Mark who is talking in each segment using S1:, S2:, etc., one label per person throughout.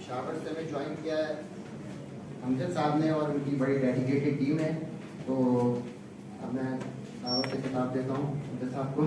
S1: Shower سے ہمیں join کیا ہے امجد صاحب نے اور ان کی بڑی ڈیڈیکیٹڈ ٹیم ہے. تو اب میں شاور سے کتاب دیتا ہوں امجد صاحب کو.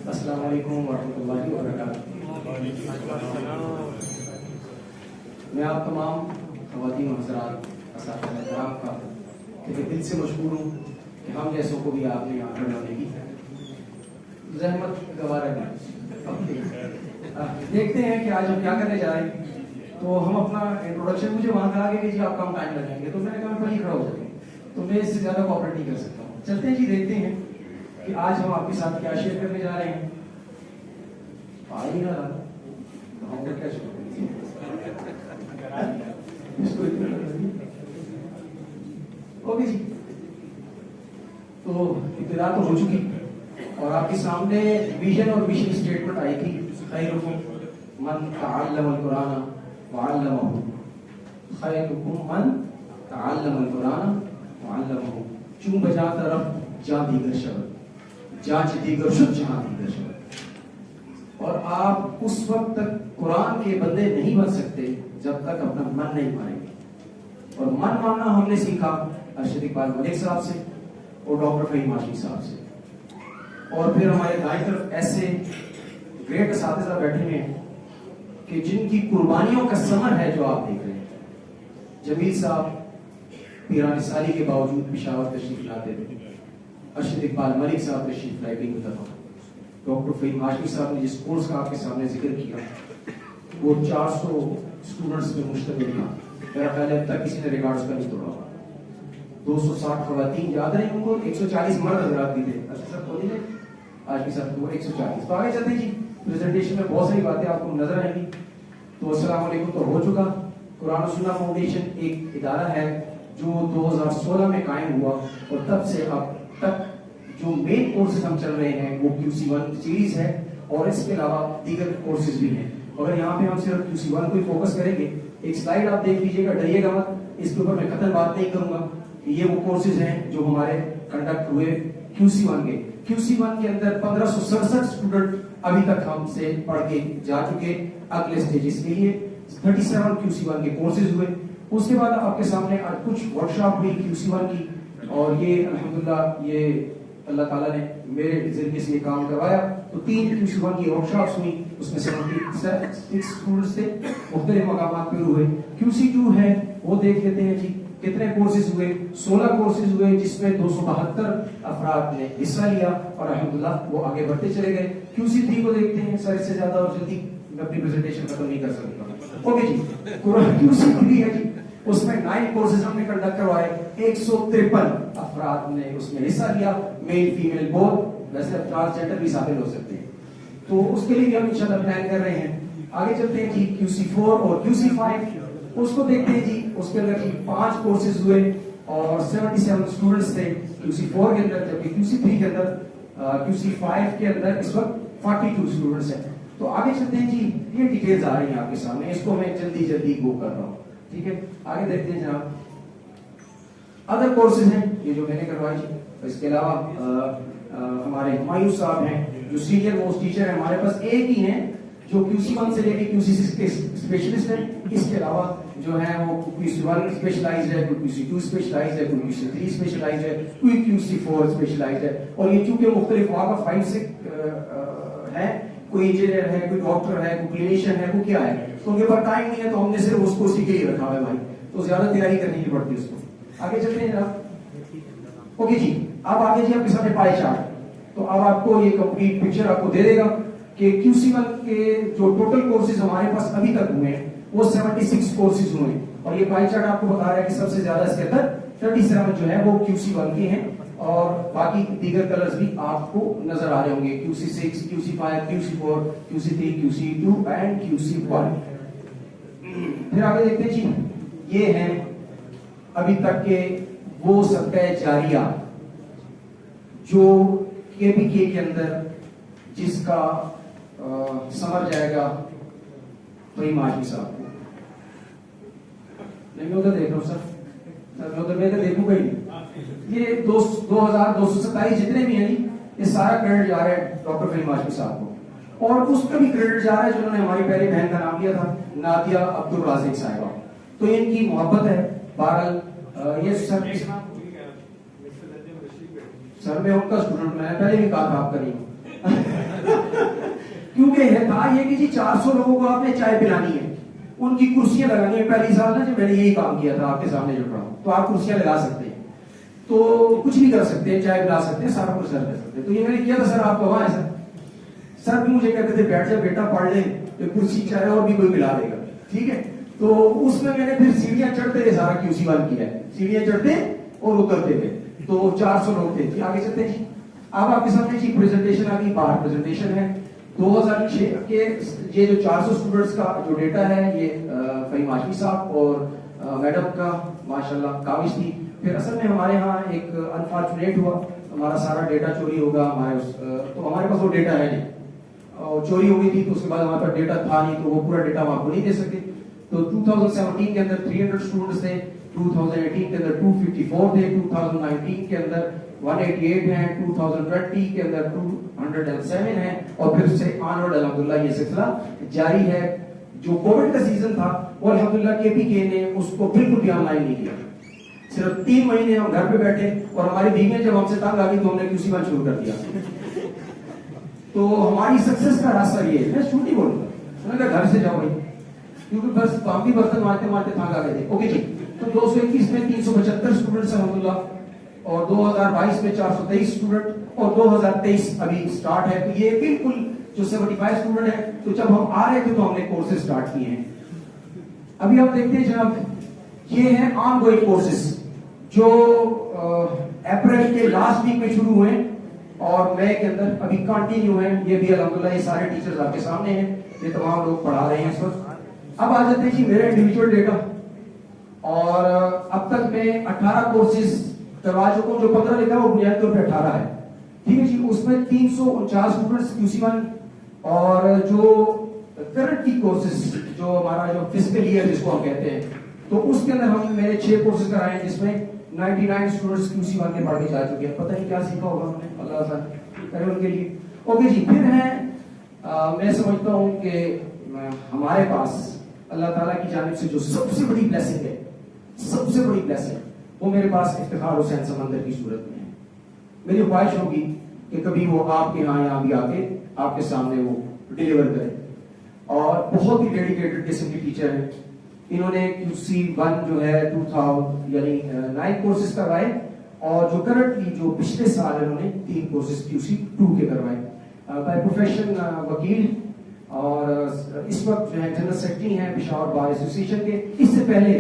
S2: السلام علیکم ورحمۃ اللہ وبرکاتہ. میں آپ تمام خواتین و حضرات اساتذہ کرام کا دل سے مشکور ہوں کہ ہم جیسوں کو بھی آپ نے یہاں پر لانے کی زحمت گوارا کی. دیکھتے ہیں کہ آج ہم کیا کرنے جا رہے ہیں. تو ہم اپنا انٹروڈکشن, مجھے وہاں کہا گیا کہ جی آپ کم ٹائم لگیں گے, تو میں نے کہا پہلے کھڑا ہو جاتے ہیں, تو میں اس سے زیادہ کوآپریٹ نہیں کر سکتا ہوں. چلتے ہیں جی, دیکھتے ہیں کہ آج ہم آپ کے ساتھ کیا شیئر کرنے جا رہے ہیں. آئی نہ رہا تو ہم کیا شروع کریں اوکے جی. تو ابتدا تو ہو چکی اور آپ کے سامنے ویژن اور مشن اسٹیٹمنٹ آئی تھی, خیرکم من تعلم القرآن وعلمہ, خیرکم من تعلم القرآن وعلمہ. چون بجا طرف جا دیگر شبد, جانچ دیگر شد جہاں دیگر شبد. اور آپ اس وقت تک قرآن کے بندے نہیں بن سکتے جب تک اپنا من نہیں مانیں گے. اور من ماننا ہم نے سیکھا ارشد اقبال ملک صاحب سے اور ڈاکٹر فہیم ہاشمی صاحب سے. اور پھر ہمارے دائیں طرف ایسے گریٹ اساتذہ بیٹھے ہیں کہ جن کی قربانیوں کا ثمر ہے جو آپ دیکھ رہے ہیں. جمیل صاحب پیران سالی کے باوجود پشاور تشریف لاتے تھے. ارشد اقبال ملک صاحب تشریف لائے کئی دفعہ. ڈاکٹر فہیم ہاشمی صاحب نے جس کورس کا آپ کے سامنے ذکر کیا وہ 400 اسٹوڈنٹس میں مشتمل تھا. میرا خیال ہے اب تک کسی نے ریکارڈز کا نہیں توڑا ہوا. 260 خواتین یاد رہے ان کو, 140 مرد حضرات بھی تھے. سب کو نہیں آج بھی سب کو 140. تو آگے چلتے ہیں جی. پریزنٹیشن میں بہت ساری باتیں آپ کو نظر آئیں گی. تو السلام علیکم تو ہو چکا. قرآن و سنہ فاؤنڈیشن ایک ادارہ ہے جو 2016 میں قائم ہوا اور تب سے اب تک جو مین کورسز ہم چل رہے ہیں وہ QC1 سیریز ہے اور اس کے علاوہ دیگر کورسز بھی ہیں. اگر یہاں پہ ہم صرف QC1 کو ہی فوکس کریں گے, ایک سلائیڈ آپ دیکھ لیجئے گا, ڈریے گا مت, اس کے اوپر میں قطعاً بات نہیں کروں گا. یہ وہ کورسز ہیں جو ہمارے کنڈکٹ ہوئے QC1 کے. QC1 کے اندر 1567 اسٹوڈنٹ ابھی تک ہم سے پڑھ کے جا چکے اگلے سٹیجز کے لیے. 37 QC1 کے کورسز ہوئے. اس کے بعد آپ کے سامنے کچھ ورکشاپ ہوئی QC1 کی, اور یہ الحمدللہ یہ اللہ تعالیٰ نے میرے ذریعے سے یہ کام کروایا. تو 3 QC1 کی ورکشاپس ہوئی, اس میں 76 اسٹوڈنٹس تھے, مختلف مقامات پہ ہوئے. QC2 ہے وہ دیکھ لیتے ہیں جی کتنے کورسز ہوئے. 16 کورسز ہوئے جس میں 272 افراد نے حصہ لیا اور الحمدللہ وہ آگے بڑھتے چلے گئے. QC3 کو دیکھتے ہیں. سر اس سے زیادہ اور جلدی میں اپنی پریزنٹیشن ختم نہیں کر سکتا. اوکے جی, QC3 ہے جی, اس میں 9 کورسز ہم نے کنڈکٹ کروائے. 153 افراد نے اس میں حصہ لیا, میل فیمیل بوتھ. ویسے اب ٹرانسجنڈر بھی شامل ہو سکتے ہیں, تو اس کے لیے بھی ہم انشاءاللہ پلان کر رہے ہیں. آگے چلتے ہیں جی. QC4 اور QC5 اس کو دیکھتے ہیں جی. اس کے اندر جی 5 کورسز ہوئے اور 77 اسٹوڈنٹس تھے QC4 کے اندر, جبکہ QC3 کے اندر QC5 کے اندر اس وقت 42 اسٹوڈنٹس ہیں. تو آگے چلتے ہیں جی. یہ ڈیٹیلز آ رہی ہیں آپ کے سامنے, اس کو میں جلدی گو کر رہا ہوں. ٹھیک ہے, آگے دیکھتے ہیں جناب. ادر کورسز ہیں یہ جو میں نے کروائی جی. اس کے علاوہ ہمارے ہمایوں صاحب ہیں جو سینئر موسٹ ٹیچر ہیں ہمارے پاس. ایک ہی ہیں جو QC1 سے لے کے QC6 کے اسپیشلسٹ ہیں. اس کے علاوہ جو ہے وہ QC1 اسپیشلائزڈ ہے, کوئی QC2 اسپیشلائزڈ ہے, کوئی QC3 اسپیشلائزڈ ہے, کوئی QC4 اسپیشلائزڈ ہے. اور یہ چونکہ مختلف واقع 5 سے ہے, کوئی انجینئر ہے, کوئی ڈاکٹر ہے, کوئی کلینیشین ہے, کوئی کیا ہے. تو ان کے پاس ٹائم نہیں ہے تو ہم نے صرف اس کو اسی کے لیے رکھا ہے بھائی, تو زیادہ تیاری کرنی نہیں پڑتی اس کو. آگے چلتے ہیں جناب. اوکے جی, اب آگے جی آپ کے سامنے پائی چارٹ. تو اب آپ کو یہ کمپلیٹ پکچر آپ کو دے دے گا کہ QC1 کے جو ٹوٹل کورسز ہمارے پاس ابھی تک ہوئے ہیں وہ 76 کورسز ہوئے ہیں. اور یہ پائی چارٹ آپ کو بتا رہا ہے کہ سب سے زیادہ اس کے اندر 37 جو ہے وہ QC1 کے ہیں اور باقی دیگر کلرز بھی آپ کو نظر آ رہے ہوں گے, QC6, QC5, QC4, QC3, QC2 and QC1. پھر آگے دیکھتے ہیں جی, یہ ہیں ابھی تک کے وہ صدقہ جاریہ جو KPK کے اندر جس کا سمر جائے گا وہی ماجی صاحب کو. نہیں میں ادھر دیکھ رہا ہوں سر, میں ادھر میں دیکھوں گا ہی. یہ 2227 جتنے بھی ہیں جی, یہ سارا کریڈٹ جا رہا ہے ڈاکٹر فہیم ہاشمی صاحب کو, اور اس کا بھی کریڈٹ جا رہا ہے جنہوں نے ہماری پہلی بہن کا نام دیا تھا, نادیہ عبد الرازق صاحبہ. تو ان کی محبت ہے. بہرحال یہ سر میں ان کا اسٹوڈنٹ, میں نے پہلے بھی کہا تھا آپ کا نہیں, کیونکہ ہے تھا یہ کہ جی 400 لوگوں کو آپ نے چائے پلانی ہے, ان کی کرسیاں لگانی ہے. پہلی سال نا جب میں نے یہی کام کیا تھا آپ کے سامنے جو پڑھا, تو آپ کرسیاں لگا سکتے ہیں, تو کچھ بھی کر سکتے ہیں, چائے پلا سکتے ہیں, سارا کچھ کر سکتے ہیں. تو یہ میں نے کیا تھا سر, آپ کو وہاں ہے سر. سر بھی مجھے کہتے تھے بیٹھ جا بیٹا پڑھ لے, کرسی چائے اور بھی کوئی پلا دے گا, ٹھیک ہے. تو اس میں نے پھر سیڑھیاں چڑھتے ہوئے سارا QC1 کیا ہے, سیڑھیاں چڑھتے اور اترتے تھے. تو 400 لوگ تھے جی. آگے چلتے ہیں. اب آپ کے سامنے جی پریزنٹیشن آگئی, باہر پریزنٹیشن ہے 2006 کے. یہ جو 400 اسٹوڈنٹس کا جو ڈیٹا ہے یہ فہیم ہاشمی صاحب اور میڈم کا ماشاءاللہ کاوش تھی. پھر اصل میں ہمارے ہاں ایک انفارچونیٹ ہوا, ہمارا سارا ڈیٹا چوری ہوگا ہمارے, تو ہمارے پاس وہ ڈیٹا ہے نہیں, اور چوری ہو گئی تھی. تو اس کے بعد ہمارے پاس ڈیٹا تھا نہیں, تو وہ پورا ڈیٹا ہم آپ کو نہیں دے سکتے. تو 2017 کے اندر 300 اسٹوڈنٹس تھے, 2018 کے اندر 254 تھے, 2019 کے اندر 188 ہیں, 2020 کے اندر 207 ہیں, اور پھر سے آنورڈ الحمدللہ یہ سلسلہ جاری ہے. جو کووڈ کا سیزن تھا وہ الحمدللہ KPK نے اس کو بالکل بھی آن لائن نہیں کیا. صرف 3 مہینے ہم گھر پہ بیٹھے, اور ہماری بیویاں جب ہم سے تنگ آ گئی تو ہم نے QC1 شروع کر دیا. تو ہماری سکسیس کا راستہ یہ ہے. میں جھوٹ نہیں بولوں گا, میں نے کہا گھر سے جاؤ بھائی, کیونکہ بس باقی برتن مارتے مارتے تھانگ آ گئے تھے. اوکے جی. تو 221 میں 375 اسٹوڈنٹس الحمدللہ, اور 2022 میں 423 اسٹوڈنٹ, اور 2023 ابھی سٹارٹ ہے. تو یہ بالکل جو 75 اسٹوڈنٹ ہے, تو جب ہم آ رہے تھے تو ہم نے کورسز سٹارٹ کیے ہیں. ابھی آپ دیکھتے ہیں جناب, یہ ہیں آن گوئنگ کورسز جو اپریل کے لاسٹ ویک میں شروع ہوئے اور مئی کے اندر ابھی کنٹینیو ہیں. یہ بھی الحمدللہ یہ سارے ٹیچرز آپ کے سامنے ہیں, یہ تمام لوگ پڑھا رہے ہیں اس وقت. اب آ جاتے ہیں جی میرے انڈیویجول ڈیٹا, اور اب تک میں 18 کورسز کروا چکا ہوں. جو 15 لکھا ہے وہ بنیادی طور پہ 18 ہے, ٹھیک ہے جی. اس میں 349 اسٹوڈنٹس QC1, اور جو کرنٹ کی کورسز جو ہمارا جو فزیکل ایئر جس کو ہم کہتے ہیں, تو اس کے اندر ہم میں نے 6 کورسز کرائے ہیں, جس میں 99 اسٹوڈنٹس QC1 کے پڑھ کے جا چکے ہیں. پتہ نہیں کیا سیکھا ہوگا ہم نے, اللہ تعالیٰ کرے ان کے لیے. اوکے جی. پھر ہیں میں سمجھتا ہوں کہ ہمارے پاس اللہ تعالیٰ کی جانب سے جو سب سے بڑی بلیسنگ ہے, سب سے بڑی بلیسنگ, وہ میرے پاس افتخار حسین سمندر کی صورت میں ہے. میری خواہش ہوگی کہ کبھی وہ آپ کے یہاں بھی آ کے آپ کے سامنے وہ ڈیلیور کرے. اور بہت ہی ڈیڈیکیٹڈ قسم کی ٹیچر ہیں. انہوں نے QC1 جو ہے 2000 یعنی 9 کورسز کروائے, اور جو کرنٹلی جو پچھلے سال انہوں نے 3 کورسز QC2 کے کروائے. بائی پروفیشن وکیل, اور اس وقت جو ہے جنرل سیکرٹری ہیں پشاور بار ایسوسی ایشن کے. اس سے پہلے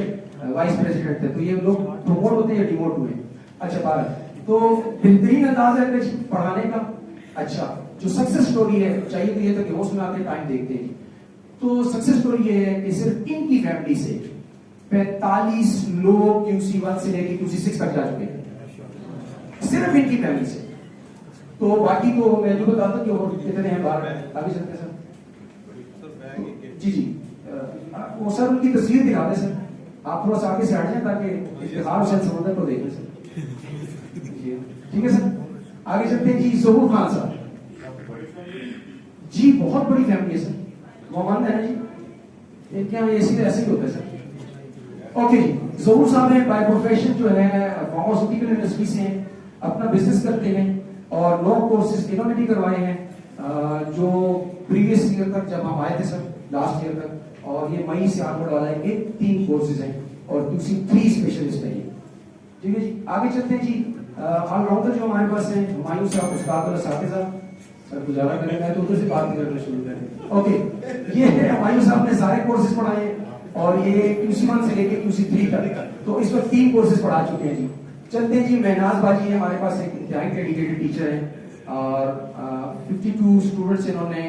S2: وائس پریزیڈنٹ تھے. تو یہ لوگ پروموٹ ہوتے ہیں یا ڈیموٹ ہوئے. اچھا بارہ, تو بہترین انداز ہے پڑھانے کا. اچھا جو سکسیس سٹوری ہے, چاہیے تو یہ تھا کہ وہ سناتے ٹائم دیکھتے ہیں. تو سکسیس سٹوری یہ ہے کہ صرف ان کی فیملی سے 45 لوگ QC1 سے لے کے QC6 تک جا چکے ہیں, صرف ان کی فیملی سے. تو باقی تو میں جو بتاتا ہوں کہ اور کتنے ہیں باہر. آگے چلتے سر. جی جی, وہ سر ان کی تصویر دکھاتے سر. آپ تھوڑا سا آگے سے ہٹ جائیں تاکہ افتخار حسین سمندر کو دیکھ لیں سر. ٹھیک ہے سر. آگے چلتے ہیں جی. ظہور خان صاحب جی, بہت بڑی فیملی ہے سر. وہ مانتے ہیں جی, کیا ایسے ہی ہوتا ہے سر. اوکے جی. ظہور صاحب ہیں بائی پروفیشن جو ہے فارماسیوٹیکل انڈسٹری سے ہیں, اپنا بزنس کرتے ہیں, اور 9 کورسز انہوں نے بھی کروائے ہیں جو پریویس ایئر تک جب ہم آئے تھے سر, لاسٹ ایئر تک. اور یہ مئی سے آنورڈ والا ہے, 3 کورسز ہیں, اور QC3 اسپیشلسٹ ہے یہ. ٹھیک ہے جی. آگے چلتے ہیں جی. آل راؤنڈر جو ہمارے پاس ہیں, ہمایوں صاحب, استاد اور اساتذہ. سر گزارا کریں گے تو ادھر سے بات کرنا شروع کریں. اوکے, یہ ہمایوں صاحب نے سارے کورسز پڑھائے ہیں, اور یہ QC1 سے لے کے QC3 تک. تو اس وقت 3 کورسز پڑھا چکے ہیں جی. چلتے ہیں جی، مہناز باجی ہیں ہمارے پاس، ایک انتہائی ڈیڈیکیٹڈ ٹیچر ہیں اور 52 اسٹوڈنٹس انہوں نے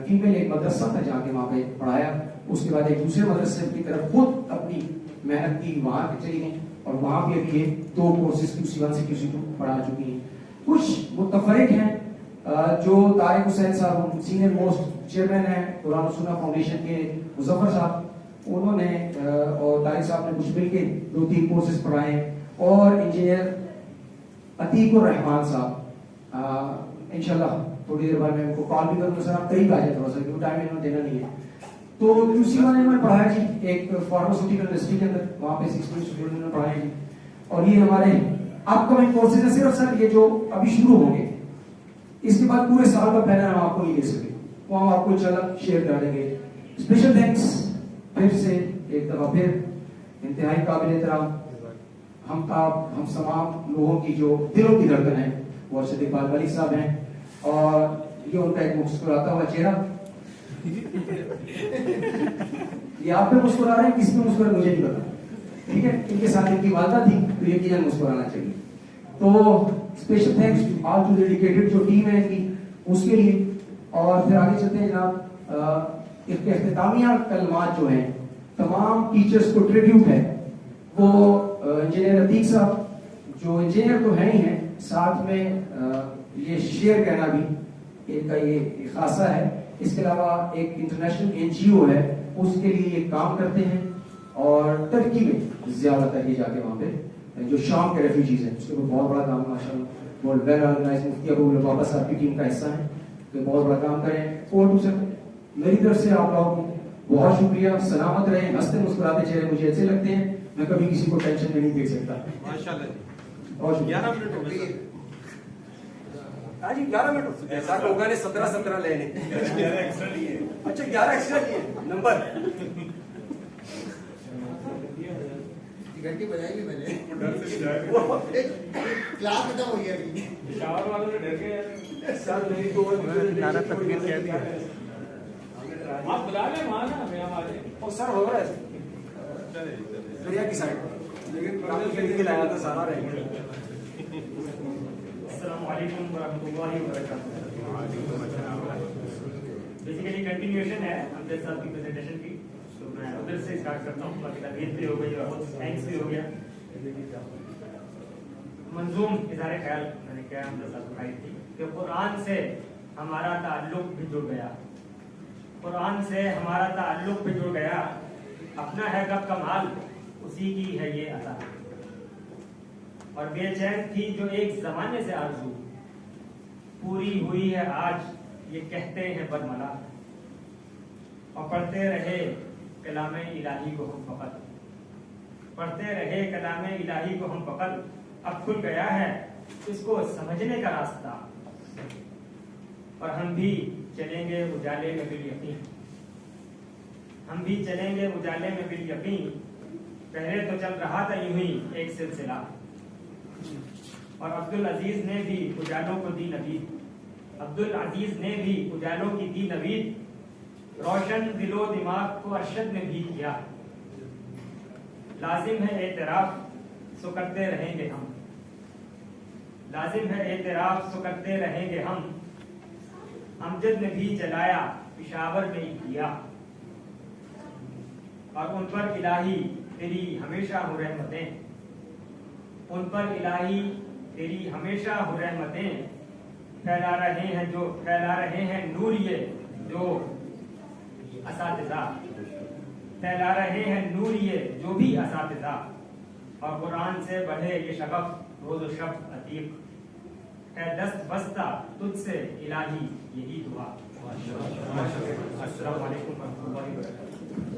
S2: فیمیل ایک مدرسہ تھا جہاں کے وہاں پہ پڑھایا، اس کے بعد ایک دوسرے مدرسے کی طرف خود اپنی محنت کی، وہاں پہ چلی گئیں اور وہاں بھی ابھی یہ 2 کورسز QC1 سے QC2 پڑھا چکی ہیں. کچھ متفرق ہیں جو طارق حسین صاحب سینئر موسٹ چیئرمین ہیں قرآن و سنہ فاؤنڈیشن کے، مظفر صاحب انہوں نے اور طارق صاحب نے کچھ مل کے 2-3 کورسز پڑھائے ہیں، اور انجینئر عتیق الرحمان صاحب انشاءاللہ تھوڑی دیر بعد میں ان کو کال بھی کروں گا، سر آپ قریب آ جائیں تھوڑا سا کیونکہ ٹائم انہوں نے دینا نہیں ہے. تو QC1 انہوں نے پڑھایا جی ایک فارماسیوٹیکل انڈسٹری کے اندر، وہاں پہ 16 اسٹوڈنٹ نے پڑھائے جی. اور یہ ہمارے اپ کمنگ کورسز ہیں صرف سر یہ جو ابھی شروع ہوں گے، اس کے بعد پورے سال کا پلان ہم آپ کو نہیں دے سکتے، وہ ہم آپ کو انشاءاللہ شیئر کر دیں گے. اسپیشل تھینکس پھر سے ایک دفعہ پھر انتہائی قابل احترام ہم تمام لوگوں کی جو دلوں کی دھڑکن ہے وہ ارشد اقبال ملک صاحب ہیں، اور یہ ان کا ایک مسکراتا ہوا چہرہ، یہ آپ پہ مسکرا رہے ہیں، کس پہ مسکرا مجھے نہیں پتا، ٹھیک ہے. ان کے ساتھ ان کی والدہ تھی تو یقیناً مسکرانا چاہیے. تو special thanks all to dedicated جو ٹیم ہے ان کی، اس کے لیے. اور پھر آگے چلتے ہیں جناب، اختتامیہ کلمات جو ہیں تمام ٹیچرز کو ٹریبیوٹ ہے، وہ انجینئر عتیق صاحب جو انجینئر تو ہیں ہی ہیں، ساتھ میں یہ شیئر کہنا بھی ان کا یہ خاصہ ہے. اس کے علاوہ ایک انٹرنیشنل NGO ہے، اس کے لیے یہ کام کرتے ہیں، اور ترکی میں زیادہ تر یہ جا کے وہاں پہ جو شام کے ریفیوجیز ہیں اس کے بہت بڑا کام ہے ماشاءاللہ. بہت ویل آرگنائز، مفتی ابو بابا صاحب کی ٹیم کا حصہ ہیں، تو بہت بڑا کام کریں. اور دوسرے میری طرف سے آپ لوگوں کو بہت شکریہ. سلامت رہیں، ہنستے مسکراتے چہرے مجھے اچھے لگتے ہیں، میں کبھی کسی کو ٹینشن میں نہیں دیکھ سکتا.
S3: اور 11 منٹ ہو گئے. ہاں جی 11 منٹ ہو چکے ہیں. سر لوگوں نے 17 لے لیں. اچھا 11 ایکسٹرا لیے نمبر.
S1: گھنٹی بجائی بھی میں نے
S3: کلاس ختم ہو گیا ابھی.
S4: شاور والوں نے ڈر گئے
S3: سر میری تو
S4: نعرہ تکبیر کہہ دیا. آپ بلا لیں وہاں نا ہمیں ہمارے.
S3: اور سر ہو رہا ہے دریا کی سائڈ، لیکن کام کے لایا تھا سارا رہ گیا.
S4: السلام علیکم ورحمۃ اللہ وبرکاتہ. بیسیکلی کنٹینیوشن ہے امجد صاحب کی پریزنٹیشن کی، تو میں ادھر سے اسٹارٹ کرتا ہوں. باقی تقریر بھی ہو گئی اور تھینکس بھی ہو گیا. منظوم اظہار خیال میں نے کیا امجد صاحب بتائی تھی کہ قرآن سے ہمارا تعلق بھی جڑ گیا، قرآن سے ہمارا تعلق بھی جڑ گیا، اپنا ہے کب کمال اسی کی ہے یہ عطا. اور بے چین تھی جو ایک زمانے سے آرزو، پوری ہوئی ہے آج یہ کہتے ہیں برملا. اور پڑھتے رہے کلام الہی کو ہم فقط، پڑھتے رہے کلام الہی کو ہم فقط. اب کھل گیا ہے اس کو سمجھنے کا راستہ، اور ہم بھی چلیں گے اجالے میں بالیقین، ہم بھی چلیں گے اجالے میں بالیقین. پہلے تو چل رہا تھا یوں ہی ایک سلسلہ، اور عبدالعزیز نے بھی اجالوں کو دی نوید، عبدالعزیز نے بھی اجالوں کی دی نوید. روشن دل و دماغ کو ارشد میں بھی کیا، لازم ہے اعتراف سو کرتے رہیں گے ہم، لازم ہے اعتراف سو کرتے رہیں گے ہم. امجد نے بھی جلایا پشاور میں ہی کیا، اور ان پر الہی تیری ہمیشہ ہو رحمتیں، ان پر الہی تیری ہمیشہ ہو رحمتیں. پھیلا رہے ہیں نور یہ جو اساتذہ، پھیلا رہے ہیں نور یہ جو بھی اساتذہ. اور قرآن سے بڑھے یہ شغف روز و شب عتیق، ہے دست بستہ تجھ سے الہی یہی دعا. السلام علیکم ورحمۃ اللہ وبرکاتہ.